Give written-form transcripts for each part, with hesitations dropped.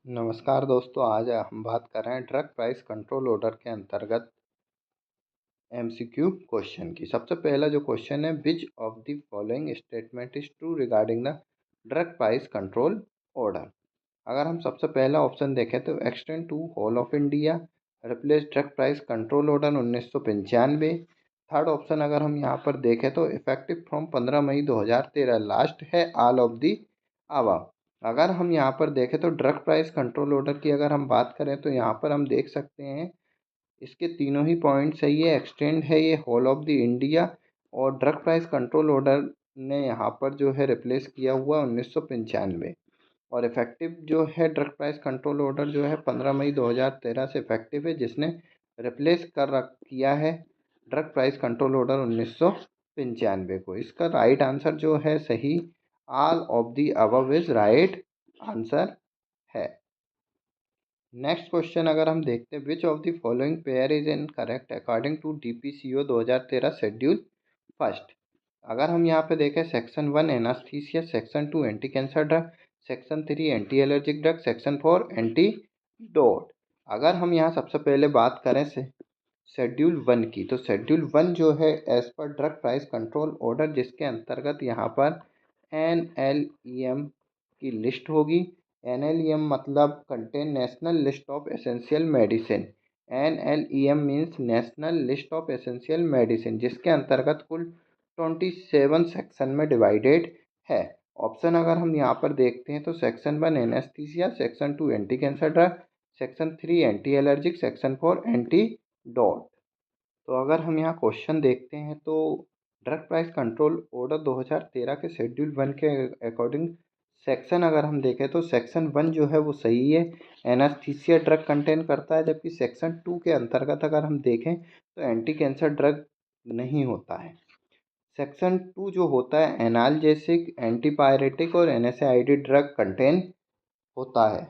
नमस्कार दोस्तों, आज हम बात कर रहे हैं ड्रग प्राइस कंट्रोल ऑर्डर के अंतर्गत एमसीक्यू क्वेश्चन की। सबसे पहला जो क्वेश्चन है, which of the following statement is true regarding the drug price control order. अगर हम सबसे पहला ऑप्शन देखें तो extend to whole of India, replace drug price control order 1995। Third option अगर हम यहाँ पर देखें तो इफेक्टिव फ्रॉम 15 मई 2013। लास्ट है ऑल ऑफ दी अबव। अगर हम यहाँ पर देखें तो ड्रग प्राइस कंट्रोल ऑर्डर की अगर हम बात करें तो यहाँ पर हम देख सकते हैं इसके तीनों ही पॉइंट सही है। एक्सटेंड है ये होल ऑफ द इंडिया, और ड्रग प्राइस कंट्रोल ऑर्डर ने यहाँ पर जो है रिप्लेस किया हुआ 1995। और इफेक्टिव जो है ड्रग प्राइस कंट्रोल ऑर्डर जो है 15 मई 2013 से इफेक्टिव है, जिसने रिप्लेस किया है ड्रग प्राइस कंट्रोल ऑर्डर 1995 को। इसका राइट आंसर जो है सही, all of the above is right answer है। नेक्स्ट क्वेश्चन अगर हम देखते हैं, which of the following pair is incorrect according to DPCO 2013 schedule first. अगर हम यहाँ पे देखें, section 1 anaesthesia, section 2 anti cancer drug, section 3 anti allergic drug, section 4 antidote. अगर हम यहाँ सबसे पहले बात करें से शेड्यूल 1 की, तो शेड्यूल 1 जो है as per drug price control order, जिसके अंतर्गत यहाँ पर NLEM की लिस्ट होगी। NLEM मतलब contain national list of essential medicine. NLEM means national list of essential medicine, जिसके अंतर्गत कुल 27 सेक्शन में डिवाइडेड है। ऑप्शन अगर हम यहाँ पर देखते हैं तो section 1 anaesthesia, section 2 anti cancer drug, section 3 anti allergic, section 4 antidote. तो अगर हम यहाँ क्वेश्चन देखते हैं तो ड्रग प्राइस कंट्रोल ऑर्डर 2013 के शेड्यूल 1 के अकॉर्डिंग सेक्शन अगर हम देखें तो सेक्शन 1 जो है वो सही है, एनास्थीसिया ड्रग कंटेन करता है। जबकि सेक्शन 2 के अंतर्गत अगर हम देखें तो एंटी कैंसर ड्रग नहीं होता है। सेक्शन 2 जो होता है एनाल्जेसिक, एंटीपायरेटिक और NSAID ड्रग कंटेन होता है,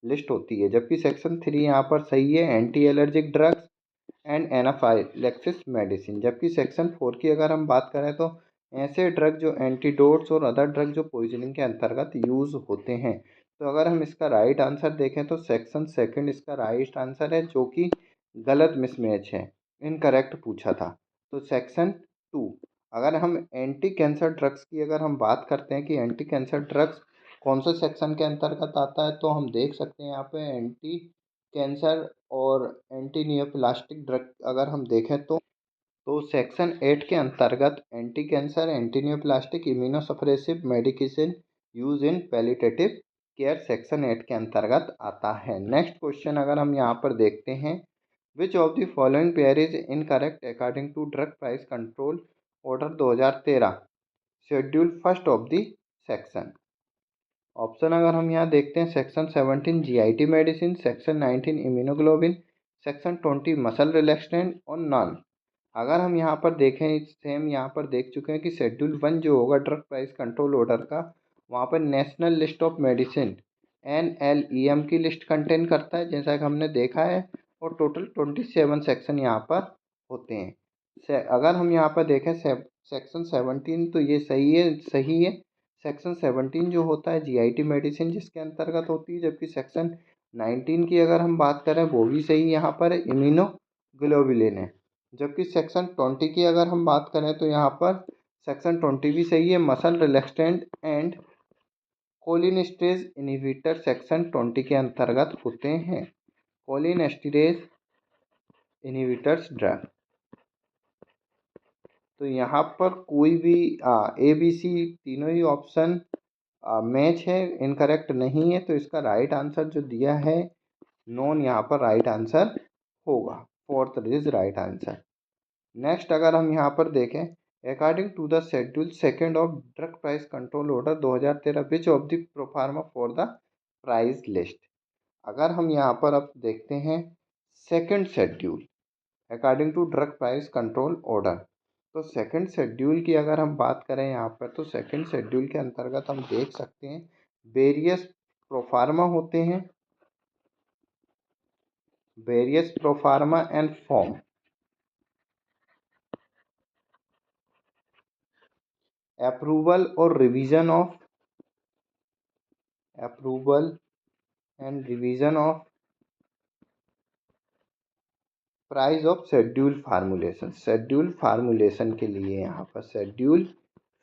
लिस्ट होती है। जबकि सेक्शन 3 यहाँ पर सही है, anti allergic drugs and anaphylaxis medicine. जबकि सेक्शन 4 की अगर हम बात करें तो ऐसे ड्रग जो एंटीडोट्स और अदर ड्रग जो पॉइजनिंग के अंतर्गत यूज़ होते हैं। तो अगर हम इसका राइट आंसर देखें तो सेक्शन 2 इसका राइट आंसर है, जो कि गलत मिसमैच है, इनकरेक्ट पूछा था। तो सेक्शन 2। अगर हम एंटी कैंसर ड्रग्स की अगर हम बात करते हैं कि एंटी कैंसर ड्रग्स कौन से सेक्शन के अंतर्गत आता है, तो हम देख सकते हैं यहाँ पे एंटी कैंसर और एंटी नियोप्लास्टिक ड्रग अगर हम देखें तो सेक्शन 8 के अंतर्गत anti cancer, anti neoplastic, immunosuppressive medication use in palliative care section 8 के अंतर्गत आता है। नेक्स्ट क्वेश्चन अगर हम यहाँ पर देखते हैं, which of the following pair is incorrect according to drug price control order 2013 schedule first of the section. Option अगर हम यहाँ देखते हैं, section 17 GIT medicine, section 19 immunoglobin, section 20 muscle relaxant और नॉन। अगर हम यहाँ पर देखें, सेम यहाँ पर देख चुके हैं कि शेड्यूल 1 जो होगा ड्रग प्राइस कंट्रोल ऑर्डर का, वहाँ पर national list of medicine NLEM की लिस्ट कंटेन करता है, जैसा कि हमने देखा है। और टोटल 27 सेक्शन यहाँ पर होते हैं। अगर हम यहाँ पर देखें सेक्शन 17, तो ये सही है। सेक्शन 17 जो होता है GIT मेडिसिन जिसके अंतर्गत होती है। जबकि सेक्शन 19 की अगर हम बात करें वो भी सही यहाँ पर इम्यूनोग्लोबुलिन है। जबकि सेक्शन 20 की अगर हम बात करें तो यहाँ पर सेक्शन 20 भी सही है, muscle relaxant and cholinesterase inhibitor section 20 के अंतर्गत होते हैं। Cholinesterase inhibitors drug. तो यहाँ पर कोई भी ABC तीनों ही ऑप्शन मैच है, इनकरेक्ट नहीं है। तो इसका राइट आंसर जो दिया है नॉन, यहाँ पर राइट आंसर होगा। Fourth is right answer. Next अगर हम यहाँ पर देखें, according to the schedule second of drug price control order 2013 which of the proforma for the price list. अगर हम यहाँ पर अब देखते हैं second schedule according to drug price control order, तो सेकंड शेड्यूल की अगर हम बात करें यहाँ पर, तो सेकंड शेड्यूल के अंतर्गत हम देख सकते हैं वेरियस प्रोफार्मा होते हैं, various proforma and form. Approval और revision of approval and revision of price of schedule formulation. Schedule formulation के लिए यहाँ पर शेड्यूल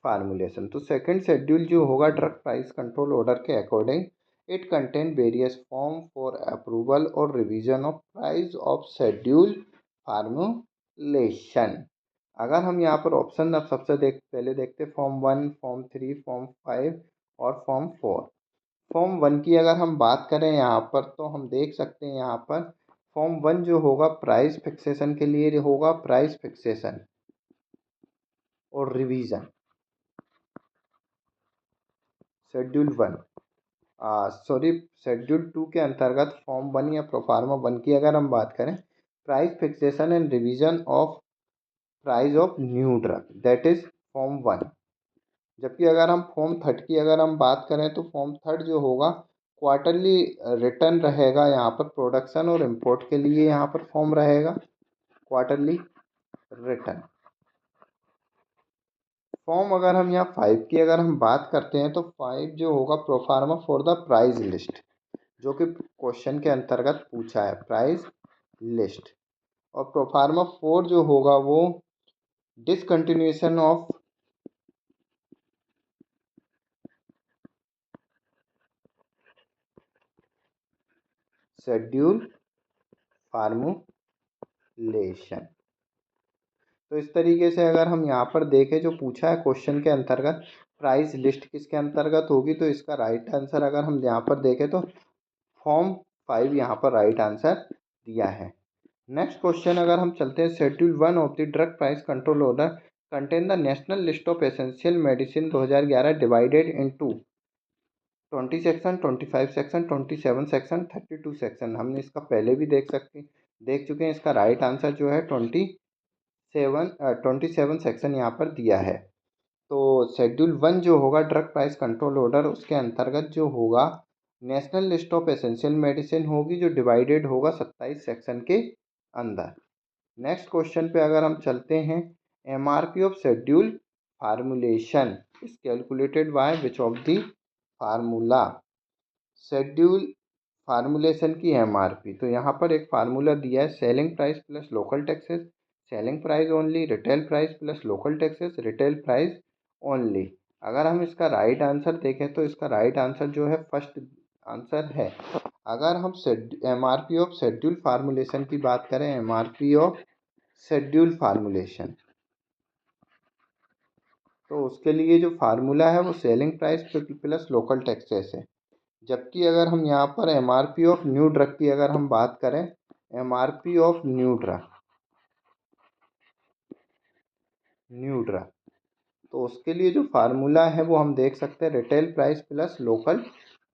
फार्मूलेशन, तो सेकंड शेड्यूल जो होगा ड्रग प्राइस कंट्रोल ऑर्डर के according, it contain various form for approval और revision of price of schedule formulation. अगर हम यहाँ पर ऑप्शन अब सबसे पहले देखते फॉर्म 1, फॉर्म 3, फॉर्म 5 और फॉर्म 4। फॉर्म 1 की अगर हम बात करें यहाँ पर, तो हम देख सकते हैं यहाँ पर फॉर्म 1 जो होगा प्राइस फिक्सेशन के लिए होगा, प्राइस फिक्सेशन और रिवीजन। शेड्यूल 1 शेड्यूल 2 के अंतर्गत फॉर्म 1 या प्रोफार्मा 1 की अगर हम बात करें, price fixation and revision of price of new drug, that is form 1। जबकि अगर हम फॉर्म 3 की अगर हम बात करें, तो फॉर्म 3 जो होगा क्वार्टरली रिटर्न रहेगा यहाँ पर, प्रोडक्शन और इंपोर्ट के लिए यहाँ पर फॉर्म रहेगा क्वार्टरली रिटर्न। फॉर्म अगर हम यहाँ 5 की अगर हम बात करते हैं, तो 5 जो होगा proforma for the price list, जो कि क्वेश्चन के अंतर्गत पूछा है, प्राइस लिस्ट। और प्रोफार्मा 4 जो होगा वो डिसकंटिन्यूएशन ऑफ शेड्यूल फार्मूलेशन। तो इस तरीके से अगर हम यहाँ पर देखें, जो पूछा है क्वेश्चन के अंतर्गत प्राइस लिस्ट किसके अंतर्गत होगी, तो इसका राइट आंसर अगर हम यहाँ पर देखें तो फॉर्म 5 यहाँ पर राइट आंसर दिया है। नेक्स्ट क्वेश्चन अगर हम चलते हैं, schedule 1 of the drug price control order contain the national list of essential medicine 2011 divided into 20 section, 25 section, 27 section, 32 section. हमने इसका पहले भी देख चुके हैं। इसका राइट आंसर जो है 27 सेक्शन यहाँ पर दिया है। तो शेड्यूल 1 जो होगा ड्रग प्राइस कंट्रोल ऑर्डर, उसके अंतर्गत जो होगा national list of essential medicine होगी, जो डिवाइडेड होगा 27 सेक्शन के अंदर। नेक्स्ट क्वेश्चन पे अगर हम चलते हैं, MRP of schedule formulation is calculated by which of the formula. Schedule formulation की एमआरपी, तो यहाँ पर एक फार्मूला दिया है, selling price plus local taxes, selling price only, retail price plus local taxes, retail price only. अगर हम इसका राइट आंसर देखें, तो इसका राइट आंसर जो है फर्स्ट आंसर है। अगर हम एमआरपी ऑफ शेड्यूल फार्मूलेशन की बात करें, एमआरपी ऑफ शेड्यूल फार्मूलेशन, तो उसके लिए जो फार्मूला है वो selling price plus local taxes है। जबकि अगर हम यहाँ पर एमआरपी ऑफ न्यू ड्रग की अगर हम बात करें, एमआरपी ऑफ न्यू ड्रग, तो उसके लिए जो फार्मूला है वो हम देख सकते हैं, retail price plus local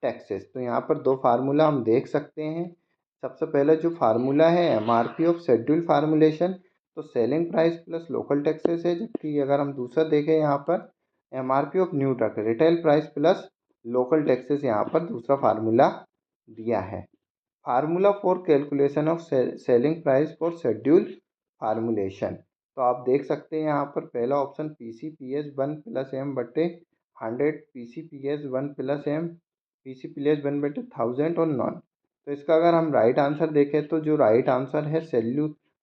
taxes. तो यहाँ पर दो फार्मूला हम देख सकते हैं। सबसे पहले जो फार्मूला है एमआरपी ऑफ शेड्यूल फार्मूलेशन, तो selling price plus local taxes है। जबकि अगर हम दूसरा देखें यहाँ पर, MRP of new drug, retail price plus local taxes यहाँ पर दूसरा फार्मूला दिया है। Formula for calculation of selling price for schedule formulation, तो आप देख सकते हैं यहाँ पर पहला option PCPS 1+M/100, PCPS 1+M, PCPS 1/1000 और नॉन। तो इसका अगर हम राइट आंसर देखें, तो जो राइट आंसर है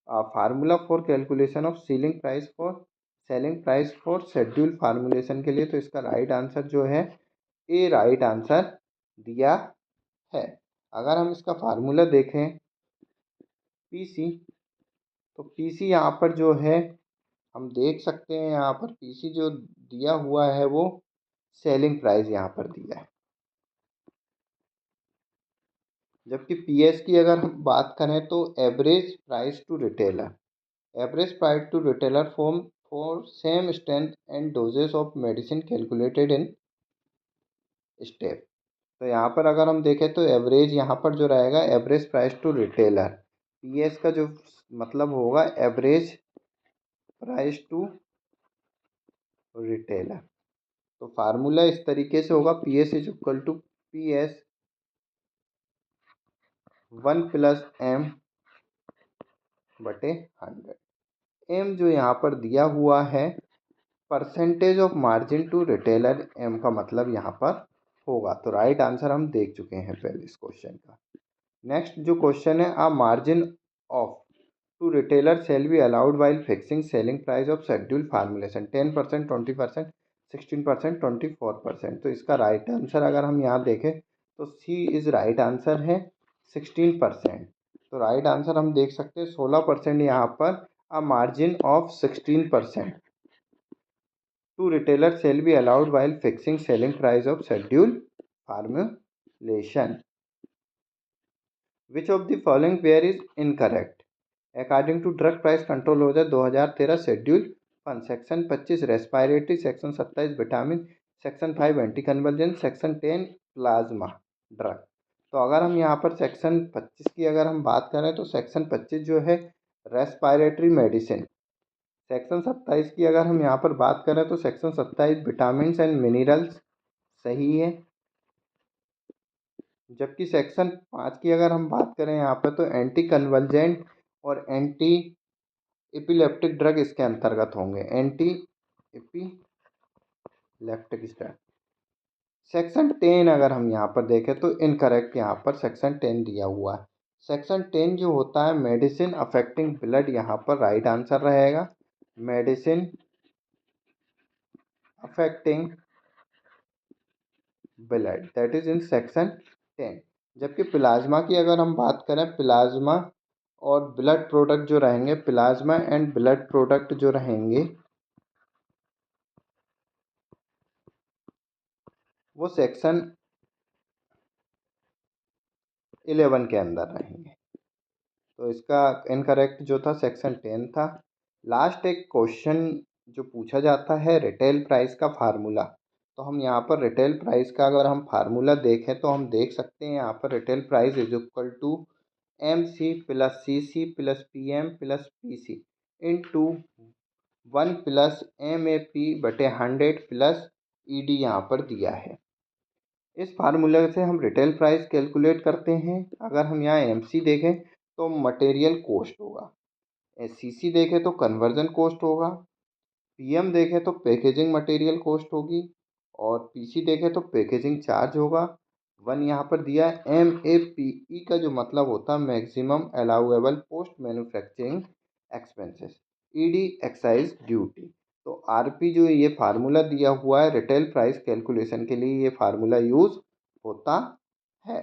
formula for calculation of selling price for schedule formulation के लिए, तो इसका राइट आंसर जो है ए राइट आंसर दिया है। अगर हम इसका फार्मूला देखें पीसी, तो पीसी यहाँ पर जो है हम देख सकते हैं, यहाँ पर पीसी जो दिया हुआ है वो सेलिंग प्राइस यहाँ पर दिया है। जबकि पीएस की अगर हम बात करें, तो average price to retailer, average price to retailer for same strength and doses of medicine calculated in step. तो यहाँ पर अगर हम देखें, तो एवरेज यहाँ पर जो रहेगा average price to retailer, PS का जो मतलब होगा एवरेज प्राइस टू रिटेलर। तो फार्मूला इस तरीके से होगा, PS is equal to PS 1+M/100। M जो यहाँ पर दिया हुआ है percentage of margin to retailer, M का मतलब यहाँ पर होगा। तो राइट आंसर हम देख चुके हैं पहले इस क्वेश्चन का। नेक्स्ट जो क्वेश्चन है, a margin of to retailer shall be allowed while fixing selling price of schedule formulation 10%, 20%, 16%, 24%। तो इसका राइट आंसर अगर हम यहाँ देखें तो सी इज राइट आंसर है 16%। तो राइट आंसर हम देख सकते हैं 16% यहाँ पर, a margin of 16% to retailer shall be allowed while fixing selling price of schedule formulation. Which of the following pair is incorrect? According to drug price control order 2013 schedule one, section 25 respiratory, section 27 vitamin, section 5 anti conversion, section 10 plasma drug. तो अगर हम यहाँ पर section 25 की अगर हम बात करें तो सेक्शन 25 जो है रेस्पायरेटरी मेडिसिन, सेक्शन 27 की अगर हम यहाँ पर बात करें तो सेक्शन 27 विटामिन एंड मिनरल्स सही है। जबकि सेक्शन 5 की अगर हम बात करें यहाँ पर तो एंटी कन्वल्जेंट और एंटी एपिलेप्टिक ड्रग इसके अंतर्गत होंगे, एंटी एपिलेप्टिक ड्रग। सेक्शन 10 अगर हम यहाँ पर देखें तो इनकरेक्ट यहाँ पर सेक्शन 10 दिया हुआ है। सेक्शन 10 जो होता है मेडिसिन अफेक्टिंग ब्लड, यहाँ पर राइट आंसर रहेगा medicine affecting blood, that is in section 10। जबकि प्लाज्मा की अगर हम बात करें, प्लाज्मा और ब्लड प्रोडक्ट जो रहेंगे, प्लाज्मा एंड ब्लड प्रोडक्ट जो रहेंगे वो सेक्शन 11 के अंदर रहेंगे। तो इसका इनकरेक्ट जो था सेक्शन 10 था। लास्ट एक क्वेश्चन जो पूछा जाता है रिटेल प्राइस का फार्मूला, तो हम यहाँ पर रिटेल प्राइस का अगर हम फार्मूला देखें तो हम देख सकते हैं यहाँ पर retail price is equal to MC plus CC plus PM plus PC into 1 plus MAP बटे 100 प्लस ED यहाँ पर दिया है। इस फार्मूले से हम रिटेल प्राइस कैलकुलेट करते हैं। अगर हम यहाँ MC देखें तो मटेरियल कॉस्ट होगा, CC देखें तो कन्वर्जन कॉस्ट होगा, PM देखें तो पैकेजिंग मटेरियल कॉस्ट होगी और PC देखें तो पैकेजिंग चार्ज होगा। 1 यहाँ पर दिया है। MAPE का जो मतलब होता है maximum allowable post manufacturing expenses, ED excise duty. तो RP जो ये फार्मूला दिया हुआ है रिटेल प्राइस कैलकुलेशन के लिए, ये फार्मूला यूज होता है।